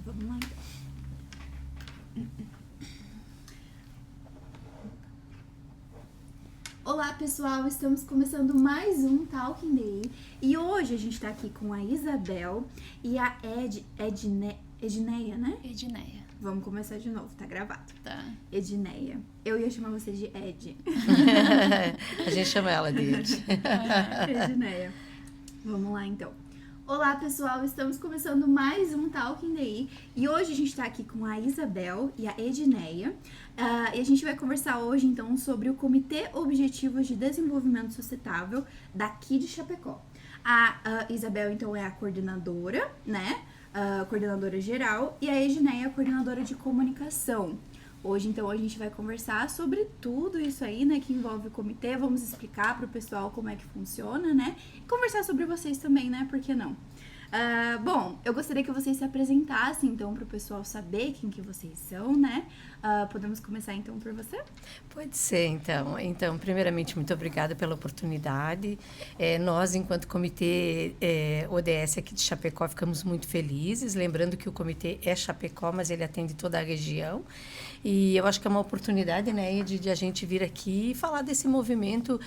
Vamos lá, então. Olá, pessoal! Estamos começando mais um Talking Day. E hoje a gente tá aqui com a Isabel e a Edneia, né? Edneia. Vamos começar de novo, tá gravado. Tá. Edneia. Eu ia chamar você de Ed. A gente chama ela de Ed. Edneia. Vamos lá, então. Olá, pessoal! Estamos começando mais um Talking Day. E hoje a gente tá aqui com a Isabel e a Edneia. E a gente vai conversar hoje, então, sobre o Comitê Objetivos de Desenvolvimento Sustentável daqui de Chapecó. A Isabel, então, é a coordenadora, né? Coordenadora geral. E a Edneia é a coordenadora de comunicação. Hoje, então, a gente vai conversar sobre tudo isso aí, né, que envolve o comitê. Vamos explicar pro pessoal como é que funciona, né? E conversar sobre vocês também, né? Por que não? Bom, eu gostaria que vocês se apresentassem, então, pro pessoal saber quem que vocês são, né? Podemos começar, então, por você? Pode ser, então. Então, primeiramente, muito obrigada pela oportunidade. Nós, enquanto comitê ODS aqui de Chapecó, ficamos muito felizes. Lembrando que o comitê é Chapecó, mas ele atende toda a região. E eu acho que é uma oportunidade, né, de a gente vir aqui e falar desse movimento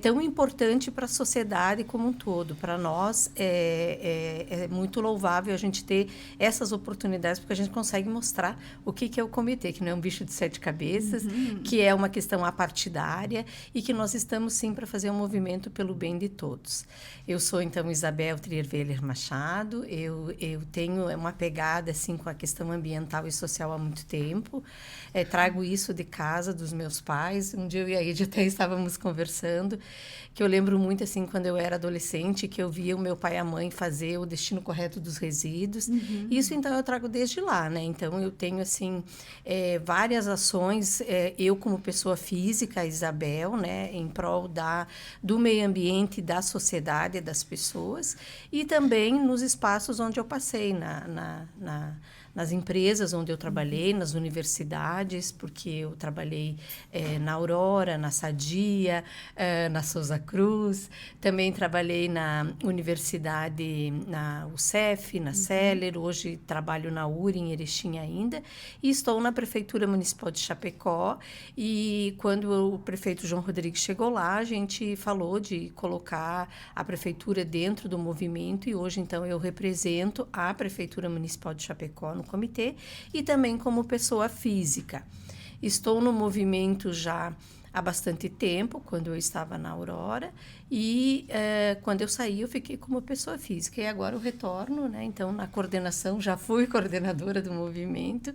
tão importante para a sociedade como um todo. Para nós, é muito louvável a gente ter essas oportunidades, porque a gente consegue mostrar o que é o comitê, que não é um bicho de 7 cabeças, que é uma questão apartidária e que nós estamos, sim, para fazer um movimento pelo bem de todos. Eu sou, então, Isabel Trierweiler Machado. Eu tenho uma pegada, assim, com a questão ambiental e social há muito tempo. Trago isso de casa, dos meus pais. Um dia eu e a Ed até estávamos conversando, que eu lembro muito, assim, quando eu era adolescente, que eu via o meu pai e a mãe fazer o destino correto dos resíduos. Isso, então, eu trago desde lá, né? Então, eu tenho, assim, várias ações, eu como pessoa física, a Isabel, né, em prol do meio ambiente, da sociedade, das pessoas, e também nos espaços onde eu passei, nas empresas onde eu trabalhei, nas universidades, porque eu trabalhei na Aurora, na Sadia, na Souza Cruz. Também trabalhei na universidade, na UCEF, na Celer. Hoje trabalho na URI, em Erechim ainda. E estou na Prefeitura Municipal de Chapecó. E quando o prefeito João Rodrigues chegou lá, a gente falou de colocar a prefeitura dentro do movimento. E hoje, então, eu represento a Prefeitura Municipal de Chapecó no comitê e também como pessoa física. Estou no movimento já há bastante tempo, quando eu estava na Aurora, e quando eu saí eu fiquei como pessoa física, e agora eu retorno, né? Então, na coordenação, já fui coordenadora do movimento,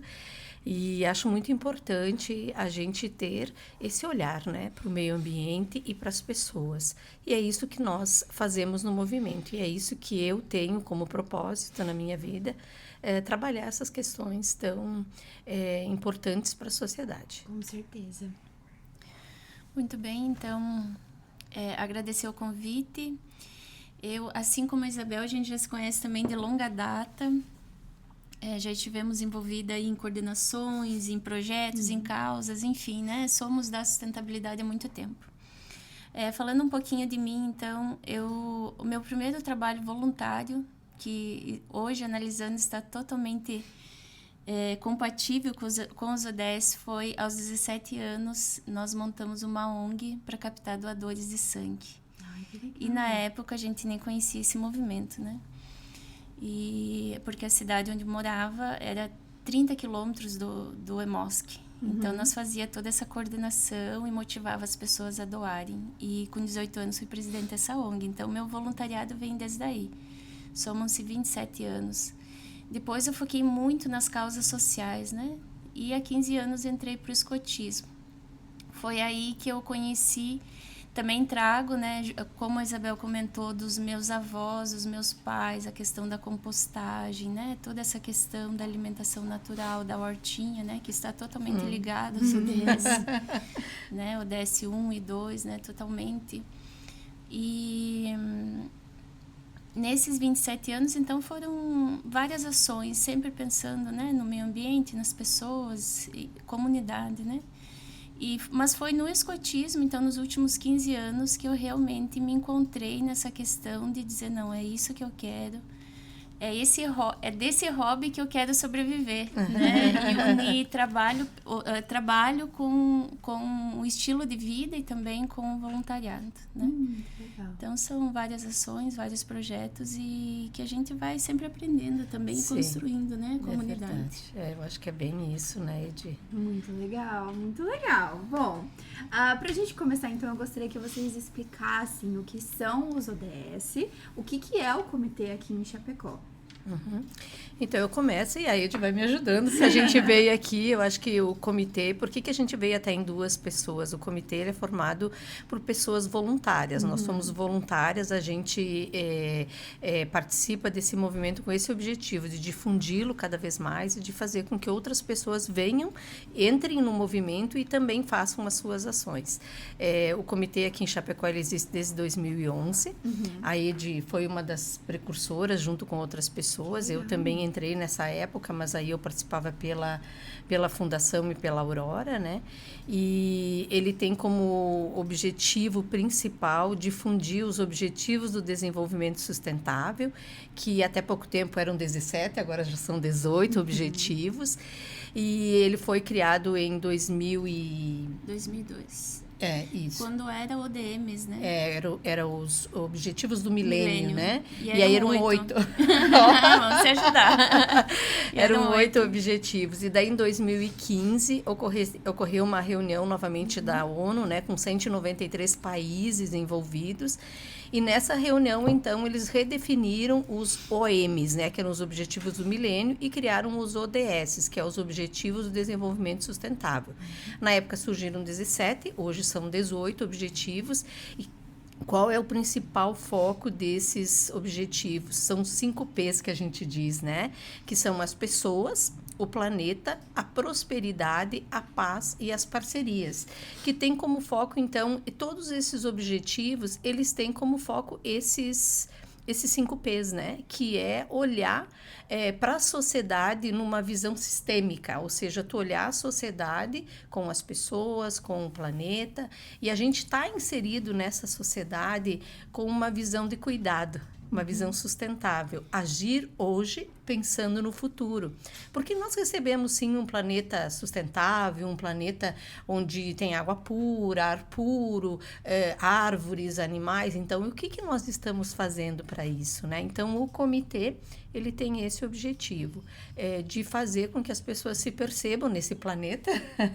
e acho muito importante a gente ter esse olhar, né, para o meio ambiente e para as pessoas. E é isso que nós fazemos no movimento, e é isso que eu tenho como propósito na minha vida, trabalhar essas questões tão importantes para a sociedade. Com certeza. Muito bem, então, agradecer o convite. Eu, assim como a Isabel, a gente já se conhece também de longa data. Já estivemos envolvidas em coordenações, em projetos, em causas, enfim, né? Somos da sustentabilidade há muito tempo. Falando um pouquinho de mim, então, o meu primeiro trabalho voluntário, que hoje, analisando, está totalmente compatível com os ODS, foi aos 17 anos, nós montamos uma ONG para captar doadores de sangue. Ai, que legal. E na época a gente nem conhecia esse movimento, né? Porque a cidade onde morava era 30 quilômetros do EMOSC. Então, nós fazia toda essa coordenação e motivava as pessoas a doarem. E com 18 anos fui presidente dessa ONG. Então, meu voluntariado vem desde aí. Somam-se 27 anos. Depois eu foquei muito nas causas sociais, né? E há 15 anos entrei para o escotismo. Foi aí que eu conheci, também trago, né, como a Isabel comentou, dos meus avós, dos meus pais, a questão da compostagem, né? Toda essa questão da alimentação natural, da hortinha, né? Que está totalmente ligada aos ODS, né? ODS 1 e 2, né? Totalmente. E nesses 27 anos, então, foram várias ações, sempre pensando, né, no meio ambiente, nas pessoas, comunidade, né? Mas foi no escotismo, então, nos últimos 15 anos, que eu realmente me encontrei nessa questão de dizer, não, é isso que eu quero. é desse hobby que eu quero sobreviver, né? E unir trabalho com o estilo de vida e também com o voluntariado, né? Legal. Então, são várias ações, vários projetos e que a gente vai sempre aprendendo também e construindo, né? A comunidade. Eu acho que é bem isso, né, Edi? Muito legal, muito legal. Bom, pra gente começar, então, eu gostaria que vocês explicassem o que são os ODS, o que é o comitê aqui em Chapecó. Então eu começo e a Edi vai me ajudando. Se a gente veio aqui, eu acho que o comitê, por que a gente veio até em 2 pessoas? O comitê ele é formado por pessoas voluntárias. Nós somos voluntárias, a gente participa desse movimento com esse objetivo de difundi-lo cada vez mais e de fazer com que outras pessoas venham, entrem no movimento e também façam as suas ações. O comitê aqui em Chapecó ele existe desde 2011. A Edi foi uma das precursoras junto com outras pessoas. Eu também entrei nessa época, mas aí eu participava pela Fundação e pela Aurora, né? E ele tem como objetivo principal difundir os objetivos do desenvolvimento sustentável, que até pouco tempo eram 17, agora já são 18 objetivos. E ele foi criado em 2002. Isso. Quando era ODMs, né? Era os Objetivos do Milênio, né? E aí eram 8. Vamos se ajudar. Eram 8 objetivos. E daí, em 2015, ocorreu uma reunião novamente da ONU, né? Com 193 países envolvidos. E nessa reunião, então, eles redefiniram os OMs, né? Que eram os Objetivos do Milênio, e criaram os ODS, que é os Objetivos do Desenvolvimento Sustentável. Na época surgiram 17, hoje são 18 objetivos. E qual é o principal foco desses objetivos? São 5 P's que a gente diz, né? Que são as pessoas, o planeta, a prosperidade, a paz e as parcerias, que tem como foco, então, todos esses objetivos, eles têm como foco esses 5 P's, né? Que é olhar para a sociedade numa visão sistêmica, ou seja, tu olhar a sociedade com as pessoas, com o planeta, e a gente está inserido nessa sociedade com uma visão de cuidado, uma visão sustentável, agir hoje pensando no futuro. Porque nós recebemos, sim, um planeta sustentável, um planeta onde tem água pura, ar puro, árvores, animais. Então, o que nós estamos fazendo para isso, né? Então, o comitê, ele tem esse objetivo, de fazer com que as pessoas se percebam nesse planeta,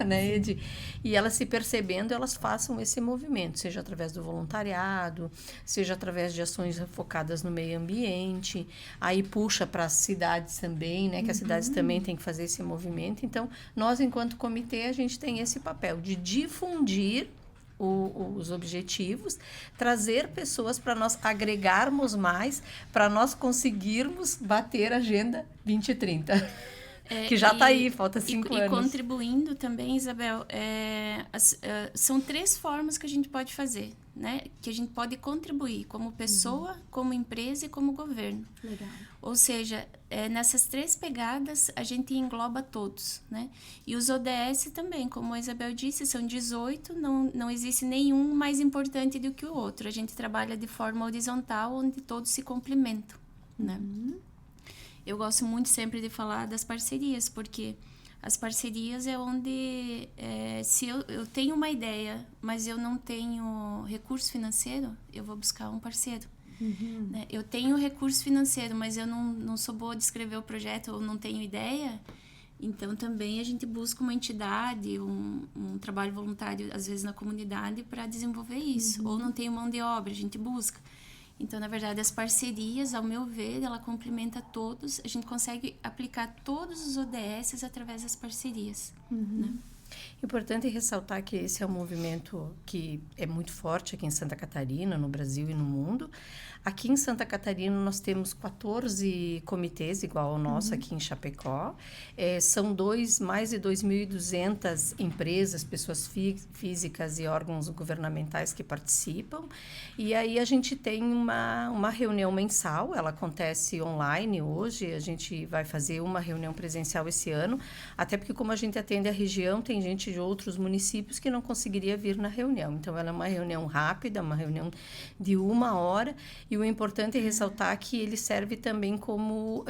né, Edi? E elas se percebendo, elas façam esse movimento, seja através do voluntariado, seja através de ações focadas no meio ambiente, aí puxa para as cidades também, né, que as cidades também têm que fazer esse movimento. Então, nós, enquanto comitê, a gente tem esse papel de difundir os objetivos, trazer pessoas para nós agregarmos mais, para nós conseguirmos bater a Agenda 2030. Que já está aí, falta 5 anos. E contribuindo também, Isabel, são 3 formas que a gente pode fazer, né? Que a gente pode contribuir como pessoa, como empresa e como governo. Legal. Ou seja, nessas 3 pegadas a gente engloba todos, né? E os ODS também, como a Isabel disse, são 18, não existe nenhum mais importante do que o outro. A gente trabalha de forma horizontal, onde todos se complementam, né? Eu gosto muito sempre de falar das parcerias, porque as parcerias é onde, se eu tenho uma ideia, mas eu não tenho recurso financeiro, eu vou buscar um parceiro. Né? Eu tenho recurso financeiro, mas eu não sou boa de escrever o projeto ou não tenho ideia, então também a gente busca uma entidade, um trabalho voluntário, às vezes na comunidade, para desenvolver isso. Ou não tenho mão de obra, a gente busca. Então, na verdade, as parcerias, ao meu ver, ela complementa todos. A gente consegue aplicar todos os ODS através das parcerias. Né? Importante ressaltar que esse é um movimento que é muito forte aqui em Santa Catarina, no Brasil e no mundo. Aqui em Santa Catarina nós temos 14 comitês igual ao nosso aqui em Chapecó. São mais de 2.200 empresas, pessoas físicas e órgãos governamentais que participam. E aí a gente tem uma reunião mensal, ela acontece online hoje. A gente vai fazer uma reunião presencial esse ano, até porque como a gente atende a região, tem gente de outros municípios que não conseguiria vir na reunião. Então, ela é uma reunião rápida, uma reunião de 1 hora. E E o importante é ressaltar que ele serve também como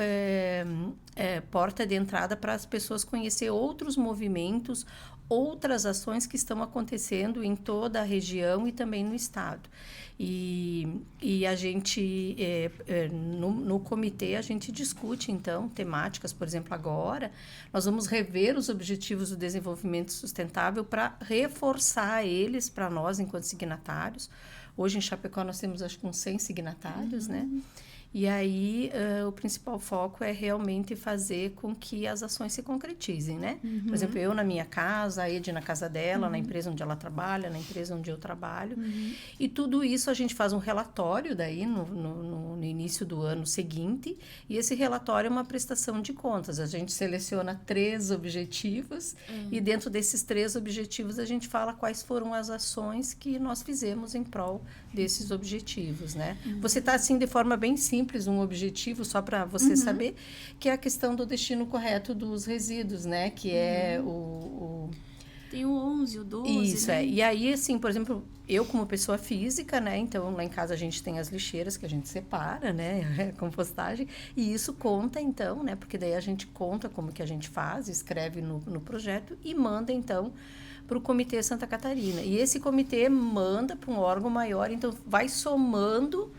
porta de entrada para as pessoas conhecer outros movimentos, outras ações que estão acontecendo em toda a região e também no estado. E a gente, no comitê, a gente discute, então, temáticas. Por exemplo, agora, nós vamos rever os objetivos do desenvolvimento sustentável para reforçar eles para nós, enquanto signatários. Hoje, em Chapecó, nós temos, acho que, uns 100 signatários, né? E aí, o principal foco é realmente fazer com que as ações se concretizem, né? Por exemplo, eu na minha casa, a Edi na casa dela, na empresa onde ela trabalha, na empresa onde eu trabalho. E tudo isso a gente faz um relatório daí no início do ano seguinte. E esse relatório é uma prestação de contas. A gente seleciona 3 objetivos e dentro desses 3 objetivos a gente fala quais foram as ações que nós fizemos em prol desses objetivos, né? Você está assim de forma bem simples, um objetivo só para você saber, que é a questão do destino correto dos resíduos, né? Que é Tem o 11, o 12, Isso, né? E aí, assim, por exemplo, eu como pessoa física, né? Então, lá em casa a gente tem as lixeiras que a gente separa, né? Compostagem. E isso conta, então, né? Porque daí a gente conta como que a gente faz, escreve no projeto e manda, então, para o Comitê Santa Catarina. E esse comitê manda para um órgão maior, então vai somando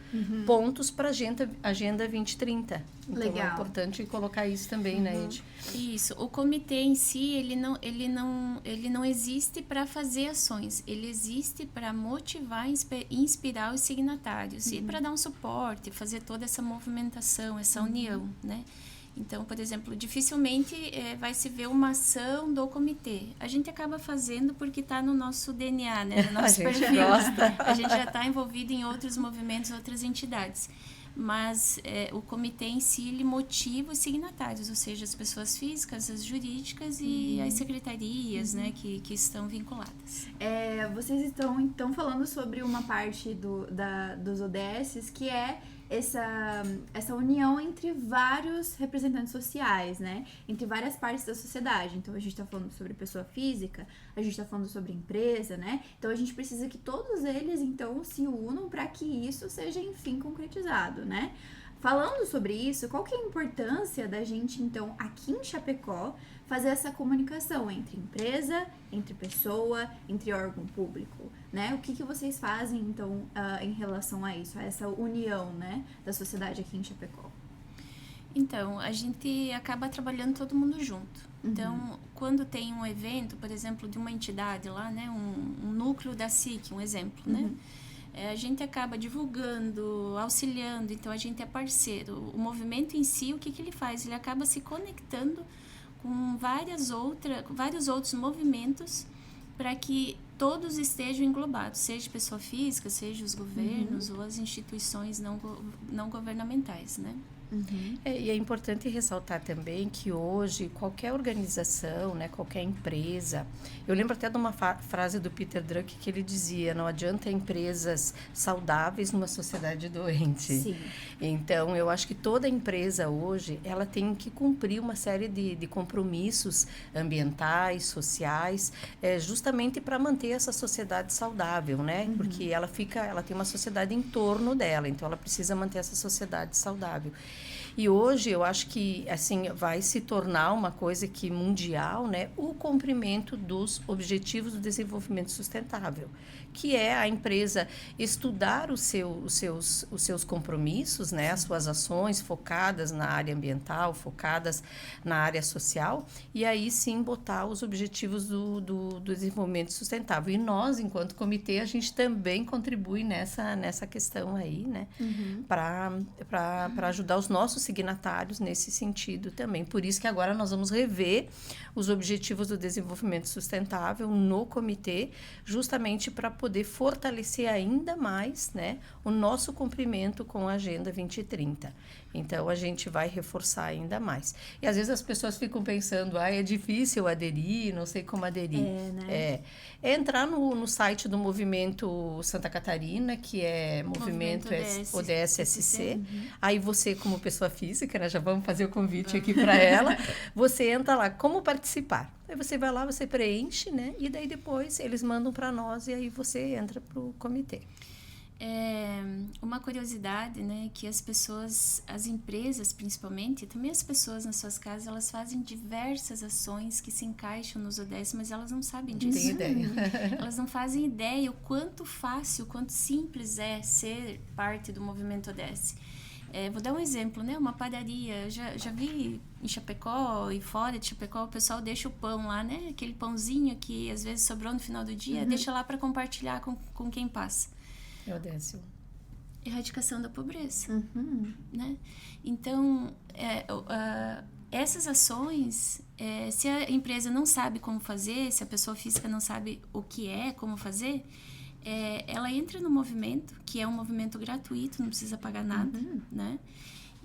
pontos para a Agenda 2030. Então, Legal. É importante colocar isso também, né, Ed? Isso. O comitê em si, ele não existe para fazer ações. Ele existe para motivar e inspirar os signatários e para dar um suporte, fazer toda essa movimentação, essa união, né? Então, por exemplo, dificilmente vai se ver uma ação do comitê. A gente acaba fazendo porque está no nosso DNA, né? No nosso perfil. A gente já está envolvido em outros movimentos, outras entidades. Mas o comitê em si, ele motiva os signatários, ou seja, as pessoas físicas, as jurídicas e as secretarias, né, que estão vinculadas. Vocês estão, então, falando sobre uma parte dos ODSs, que é essa união entre vários representantes sociais, né? Entre várias partes da sociedade. Então, a gente está falando sobre pessoa física, a gente está falando sobre empresa, né? Então, a gente precisa que todos eles, então, se unam para que isso seja, enfim, concretizado, né? Falando sobre isso, qual que é a importância da gente, então, aqui em Chapecó, fazer essa comunicação entre empresa, entre pessoa, entre órgão público, né? O que vocês fazem, então, em relação a isso, a essa união, né, da sociedade aqui em Chapecó? Então, a gente acaba trabalhando todo mundo junto. Então, quando tem um evento, por exemplo, de uma entidade lá, né, um núcleo da SIC, um exemplo, né? A gente acaba divulgando, auxiliando, então a gente é parceiro. O movimento em si, o que ele faz? Ele acaba se conectando com vários outros movimentos para que todos estejam englobados, seja pessoa física, seja os governos ou as instituições não governamentais, né? E é importante ressaltar também que hoje qualquer organização, né, qualquer empresa, eu lembro até de uma frase do Peter Drucker que ele dizia: não adianta empresas saudáveis numa sociedade doente. Sim. Então, eu acho que toda empresa hoje, ela tem que cumprir uma série de compromissos ambientais, sociais, justamente para manter essa sociedade saudável, né? Porque ela tem uma sociedade em torno dela, então ela precisa manter essa sociedade saudável. E hoje eu acho que assim vai se tornar uma coisa que mundial, né, o cumprimento dos Objetivos do Desenvolvimento Sustentável, que é a empresa estudar os seus compromissos, né, as suas ações focadas na área ambiental, focadas na área social, e aí sim botar os objetivos do desenvolvimento sustentável. E nós, enquanto comitê, a gente também contribui nessa questão aí, né, para ajudar os nossos signatários nesse sentido também. Por isso que agora nós vamos rever os Objetivos do Desenvolvimento Sustentável no comitê, justamente para poder fortalecer ainda mais, né, o nosso cumprimento com a Agenda 2030. Então, a gente vai reforçar ainda mais. E, às vezes, as pessoas ficam pensando, é difícil aderir, não sei como aderir. Né? É entrar no site do Movimento Santa Catarina, que é Movimento ODS-SC. Aí, você, como pessoa física, né, já vamos fazer o convite aqui para ela, você entra lá, como participar? Aí você vai lá, você preenche, né? E daí depois eles mandam para nós e aí você entra para o comitê. Uma curiosidade, né, que as pessoas, as empresas principalmente, e também as pessoas nas suas casas, elas fazem diversas ações que se encaixam nos ODS, mas elas não sabem disso. Tem ideia. Elas não fazem ideia o quanto fácil, o quanto simples é ser parte do movimento ODS. Vou dar um exemplo, né? Uma padaria. Eu já vi em Chapecó e fora de Chapecó, o pessoal deixa o pão lá, né? Aquele pãozinho que às vezes sobrou no final do dia, deixa lá para compartilhar com quem passa. É o décimo. Erradicação da pobreza, né? Então, essas ações, se a empresa não sabe como fazer, se a pessoa física não sabe o que é, como fazer, ela entra no movimento, que é um movimento gratuito, não precisa pagar nada, né?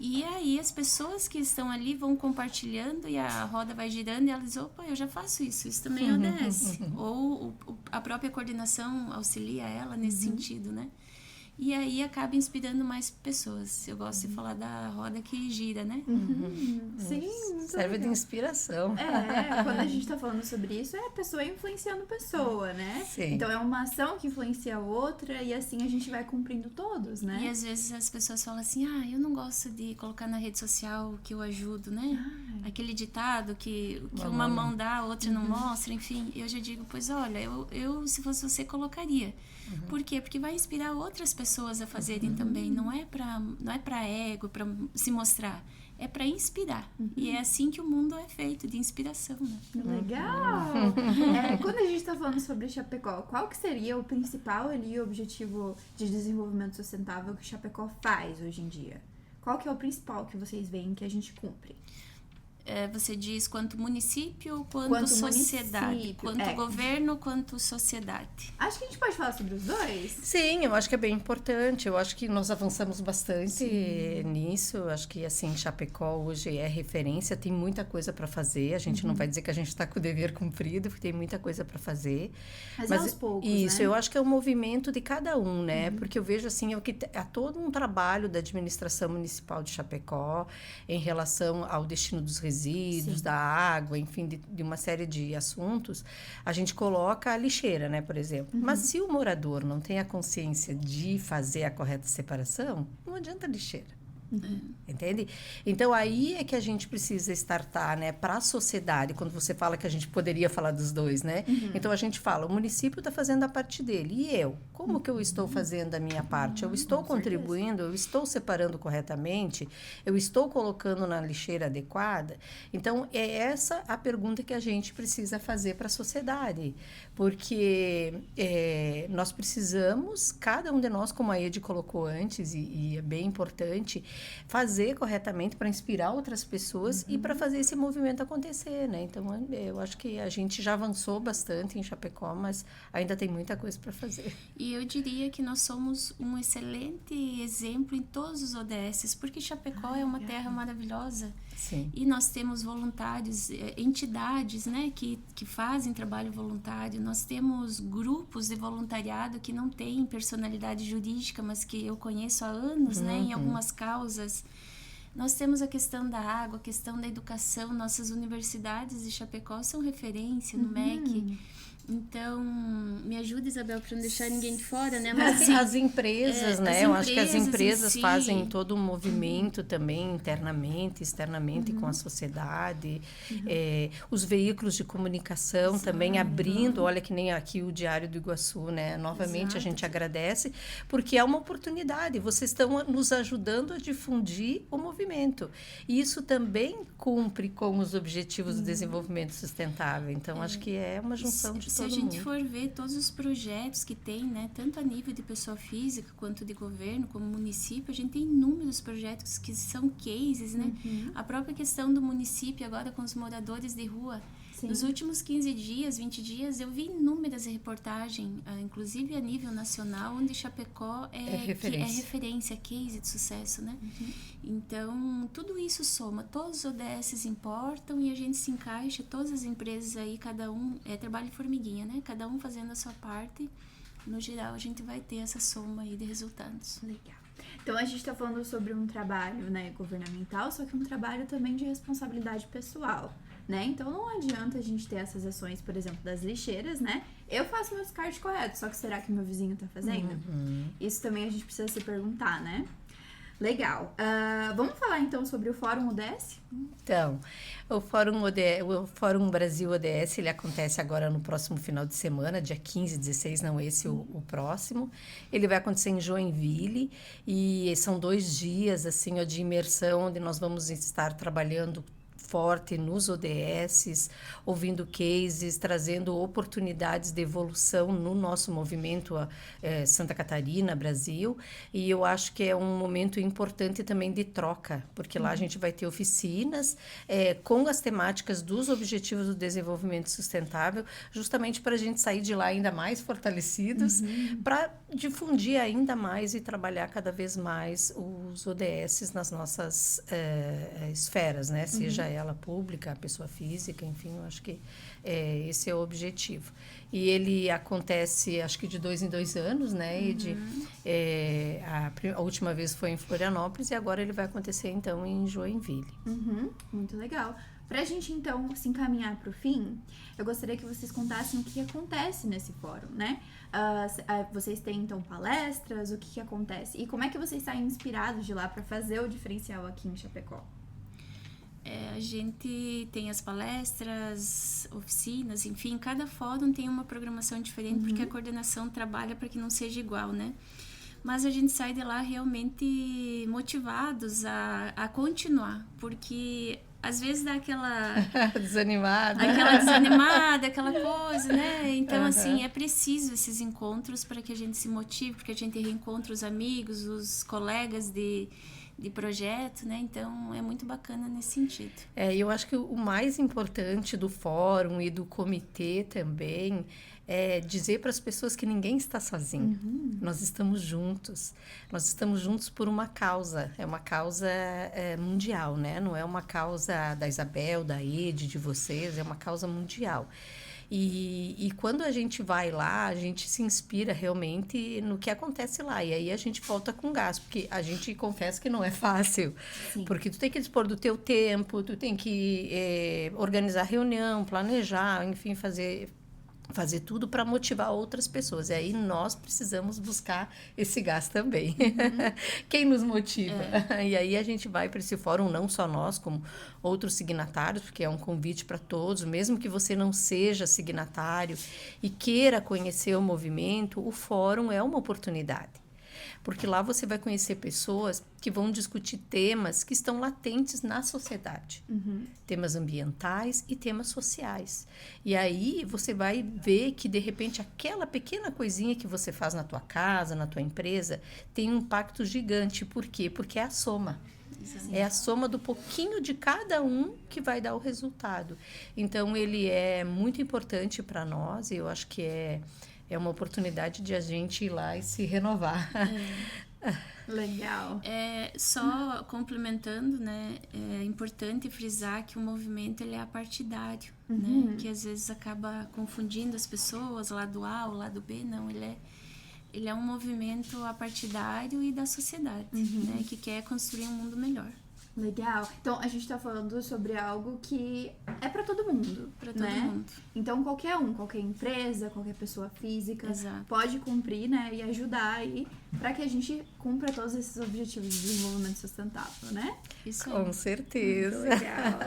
E aí as pessoas que estão ali vão compartilhando e a roda vai girando e elas dizem, opa, eu já faço isso também é ODS. Ou a própria coordenação auxilia ela nesse sentido, né? E aí acaba inspirando mais pessoas. Eu gosto de falar da roda que gira, né? Sim, serve de inspiração. Quando a gente tá falando sobre isso, é a pessoa influenciando pessoa, né? Sim. Então é uma ação que influencia a outra e assim a gente vai cumprindo todos, né? E às vezes as pessoas falam assim, eu não gosto de colocar na rede social que eu ajudo, né? Aquele ditado que uma mão dá, a outra não mostra, enfim. Eu já digo, pois olha, eu se fosse você, colocaria. Por quê? Porque vai inspirar outras pessoas a fazerem também. Não é para ego, para se mostrar. É para inspirar. E é assim que o mundo é feito, de inspiração, né? Legal! Quando a gente está falando sobre Chapecó, qual que seria o principal ali objetivo de desenvolvimento sustentável que Chapecó faz hoje em dia? Qual que é o principal que vocês veem que a gente cumpre? Você diz quanto município, quanto sociedade, município, quanto governo, quanto sociedade. Acho que a gente pode falar sobre os dois. Sim, eu acho que é bem importante. Eu acho que nós avançamos bastante nisso. Eu acho que, assim, Chapecó hoje é referência. Tem muita coisa para fazer. A gente não vai dizer que a gente está com o dever cumprido, porque tem muita coisa para fazer. Mas aos poucos, isso, né? eu acho que é o movimento de cada um, né? Porque eu vejo, assim, há todo um trabalho da administração municipal de Chapecó em relação ao destino dos resíduos, da água, enfim, de uma série de assuntos. A gente coloca a lixeira, né, por exemplo. Mas se o morador não tem a consciência de fazer a correta separação, não adianta a lixeira. Entende? Então, aí é que a gente precisa startar, né, para a sociedade, quando você fala que a gente poderia falar dos dois, né? Então, a gente fala, o município está fazendo a parte dele, e eu? Como que eu estou fazendo a minha parte? Eu estou contribuindo? Eu estou separando corretamente? Eu estou colocando na lixeira adequada? Então, é essa a pergunta que a gente precisa fazer para a sociedade, porque nós precisamos, cada um de nós, como a Edi colocou antes, e é bem importante, fazer corretamente para inspirar outras pessoas e para fazer esse movimento acontecer, né? Então, eu acho que a gente já avançou bastante em Chapecó, mas ainda tem muita coisa para fazer. E eu diria que nós somos um excelente exemplo em todos os ODSs, porque Chapecó é uma terra maravilhosa. Sim. E nós temos voluntários, entidades, né, que fazem trabalho voluntário. Nós temos grupos de voluntariado que não têm personalidade jurídica, mas que eu conheço há anos, né, em algumas causas. Nós temos a questão da água, a questão da educação. Nossas universidades de Chapecó são referência no MEC. Então, me ajuda, Isabel, para não deixar ninguém de fora, né? Mas, assim, as empresas, né? Eu acho que as empresas si fazem todo um movimento também, internamente, externamente, com a sociedade. Os veículos de comunicação também abrindo, olha que nem aqui o Diário do Iguaçu, né? Novamente, a gente agradece, porque é uma oportunidade. Vocês estão nos ajudando a difundir o movimento. E isso também cumpre com os objetivos do desenvolvimento sustentável. Então, acho que é uma junção de se a gente for ver todos os projetos que tem, né, tanto a nível de pessoa física quanto de governo, como município, a gente tem inúmeros projetos que são cases, né? A própria questão do município agora com os moradores de rua. Sim. Nos últimos 15 dias, 20 dias, eu vi inúmeras reportagens, inclusive a nível nacional, onde Chapecó é referência, case de sucesso, né? Então, tudo isso soma, todos os ODSs importam e a gente se encaixa, todas as empresas aí, cada um, é trabalho de formiguinha, né? Cada um fazendo a sua parte, no geral a gente vai ter essa soma aí de resultados. Legal. Então, a gente está falando sobre um trabalho, né, governamental, só que um trabalho também de responsabilidade pessoal. né? Então não adianta a gente ter essas ações, por exemplo, das lixeiras, né? Eu faço meu descarte correto, só que será que meu vizinho tá fazendo? Isso também a gente precisa se perguntar, né? Legal. Vamos falar então sobre o Fórum ODS? Então, o Fórum Brasil ODS, ele acontece agora no próximo final de semana, dia 15 e 16, não esse, o próximo. Ele vai acontecer em Joinville e são 2 dias assim, ó, de imersão, onde nós vamos estar trabalhando forte nos ODSs, ouvindo cases, trazendo oportunidades de evolução no nosso movimento Santa Catarina, Brasil. E eu acho que é um momento importante também de troca, porque lá a gente vai ter oficinas com as temáticas dos Objetivos do Desenvolvimento Sustentável, justamente para a gente sair de lá ainda mais fortalecidos, para difundir ainda mais e trabalhar cada vez mais os ODSs nas nossas esferas, né? Seja ela pública, a pessoa física, enfim, eu acho que esse é o objetivo. E ele acontece, acho que de 2 em 2 anos, né? E a última vez foi em Florianópolis e agora ele vai acontecer, então, em Joinville. Muito legal. Pra gente, então, se encaminhar pro fim, eu gostaria que vocês contassem o que acontece nesse fórum, né? Vocês têm, então, palestras, o que acontece? E como é que vocês saem inspirados de lá para fazer o diferencial aqui em Chapecó? A gente tem as palestras, oficinas, enfim, cada fórum tem uma programação diferente, porque a coordenação trabalha para que não seja igual, né? Mas a gente sai de lá realmente motivados a continuar, porque às vezes dá aquela Desanimada, aquela coisa, né? Então, assim, é preciso esses encontros para que a gente se motive, porque a gente reencontra os amigos, os colegas de projeto, né? Então, é muito bacana nesse sentido. Eu acho que o mais importante do fórum e do comitê também é dizer para as pessoas que ninguém está sozinho. Nós estamos juntos. Nós estamos juntos por uma causa. É uma causa mundial, né? Não é uma causa da Isabel, da Ed, de vocês. É uma causa mundial. E quando a gente vai lá, a gente se inspira realmente no que acontece lá. E aí a gente volta com gás, porque a gente confessa que não é fácil. Sim. Porque tu tem que dispor do teu tempo, tu tem que organizar reunião, planejar, enfim, fazer tudo para motivar outras pessoas. E aí nós precisamos buscar esse gás também. Quem nos motiva? E aí a gente vai para esse fórum, não só nós, como outros signatários, porque é um convite para todos, mesmo que você não seja signatário e queira conhecer o movimento, o fórum é uma oportunidade. Porque lá você vai conhecer pessoas que vão discutir temas que estão latentes na sociedade. Temas ambientais e temas sociais. E aí você vai ver que, de repente, aquela pequena coisinha que você faz na tua casa, na tua empresa, tem um impacto gigante. Por quê? Porque é a soma. É a soma do pouquinho de cada um que vai dar o resultado. Então, ele é muito importante para nós e eu acho que é uma oportunidade de a gente ir lá e se renovar. Legal. Só complementando, né? É importante frisar que o movimento ele é apartidário, né? Que às vezes acaba confundindo as pessoas, lado A ou lado B. Não, ele é um movimento apartidário e da sociedade, né? Que quer construir um mundo melhor. Legal. Então, a gente tá falando sobre algo que é para todo mundo, Para todo né? mundo. Então, qualquer empresa, qualquer pessoa física Exato. pode cumprir, né? E ajudar aí para que a gente cumpra todos esses objetivos de desenvolvimento sustentável, né? Isso aí. Com certeza. Muito legal.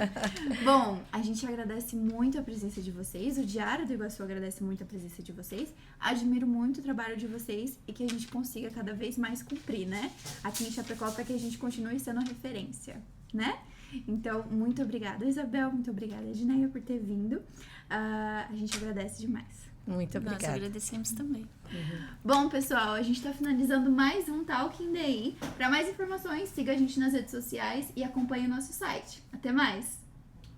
Bom, a gente agradece muito a presença de vocês. O Diário do Iguaçu agradece muito a presença de vocês. Admiro muito o trabalho de vocês e que a gente consiga cada vez mais cumprir, né? Aqui em Chapecó, para que a gente continue sendo referência, né? Então, muito obrigada, Isabel. Muito obrigada, Edneia, por ter vindo. A gente agradece demais. Muito obrigada. Nós agradecemos também. Bom, pessoal, a gente tá finalizando mais um Talking Day. Para mais informações, siga a gente nas redes sociais e acompanhe o nosso site. Até mais!